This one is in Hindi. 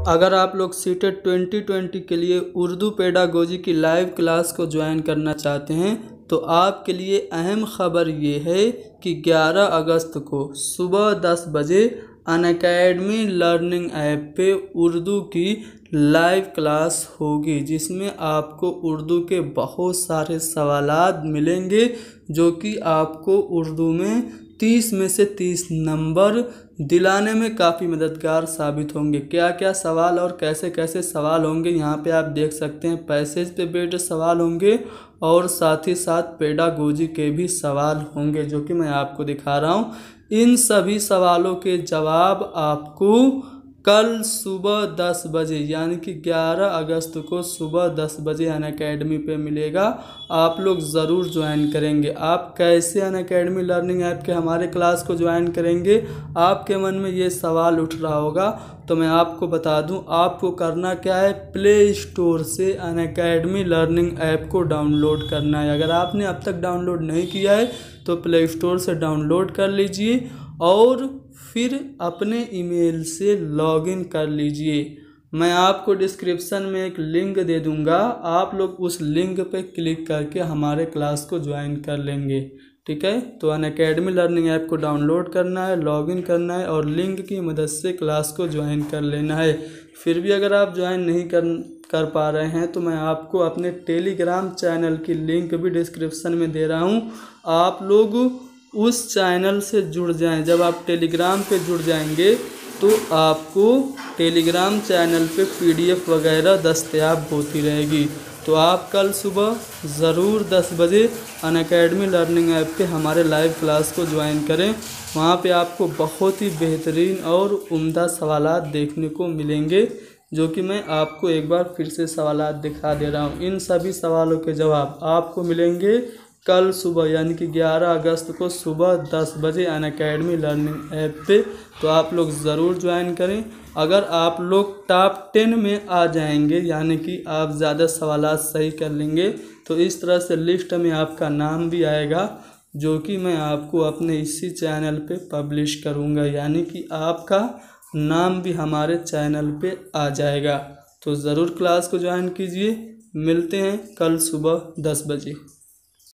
अगर आप लोग सीटेट 2020 के लिए उर्दू पेडागोजी की लाइव क्लास को ज्वाइन करना चाहते हैं तो आपके लिए अहम ख़बर ये है कि 11 अगस्त को सुबह 10 बजे अनअकैडमी लर्निंग ऐप पे उर्दू की लाइव क्लास होगी, जिसमें आपको उर्दू के बहुत सारे सवालात मिलेंगे जो कि आपको उर्दू में 30 में से 30 नंबर दिलाने में काफ़ी मददगार साबित होंगे। क्या क्या सवाल और कैसे कैसे सवाल होंगे यहाँ पे आप देख सकते हैं। पैसेज पे बेस्ड सवाल होंगे और साथ ही साथ पेडागोजी के भी सवाल होंगे जो कि मैं आपको दिखा रहा हूँ। इन सभी सवालों के जवाब आपको कल सुबह 10 बजे यानी कि 11 अगस्त को सुबह 10 बजे अनअकैडमी पे मिलेगा। आप लोग ज़रूर ज्वाइन करेंगे। आप कैसे अनअकैडमी लर्निंग ऐप के हमारे क्लास को ज्वाइन करेंगे, आपके मन में ये सवाल उठ रहा होगा, तो मैं आपको बता दूं आपको करना क्या है। प्ले स्टोर से अनअकैडमी लर्निंग ऐप को डाउनलोड करना है। अगर आपने अब तक डाउनलोड नहीं किया है तो प्ले स्टोर से डाउनलोड कर लीजिए और फिर अपने ईमेल से लॉगिन कर लीजिए। मैं आपको डिस्क्रिप्शन में एक लिंक दे दूंगा, आप लोग उस लिंक पे क्लिक करके हमारे क्लास को ज्वाइन कर लेंगे। ठीक है, तो अनअकैडमी लर्निंग ऐप को डाउनलोड करना है, लॉगिन करना है और लिंक की मदद से क्लास को ज्वाइन कर लेना है। फिर भी अगर आप ज्वाइन नहीं कर पा रहे हैं तो मैं आपको अपने टेलीग्राम चैनल की लिंक भी डिस्क्रिप्शन में दे रहा हूँ। आप लोग उस चैनल से जुड़ जाएं। जब आप टेलीग्राम पे जुड़ जाएंगे तो आपको टेलीग्राम चैनल पे PDF वगैरह दस्तयाब होती रहेगी। तो आप कल सुबह ज़रूर 10 बजे अनअकैडमी लर्निंग ऐप पे हमारे लाइव क्लास को ज्वाइन करें। वहाँ पे आपको बहुत ही बेहतरीन और उम्दा सवालात देखने को मिलेंगे जो कि मैं आपको एक बार फिर से सवालात दिखा दे रहा हूँ। इन सभी सवालों के जवाब आपको मिलेंगे कल सुबह यानी कि 11 अगस्त को सुबह 10 बजे अनअकैडमी लर्निंग ऐप पे। तो आप लोग ज़रूर ज्वाइन करें। अगर आप लोग टॉप 10 में आ जाएंगे यानी कि आप ज़्यादा सवालात सही कर लेंगे तो इस तरह से लिस्ट में आपका नाम भी आएगा जो कि मैं आपको अपने इसी चैनल पे पब्लिश करूँगा, यानी कि आपका नाम भी हमारे चैनल पे आ जाएगा। तो ज़रूर क्लास को ज्वाइन कीजिए। मिलते हैं कल सुबह 10 बजे।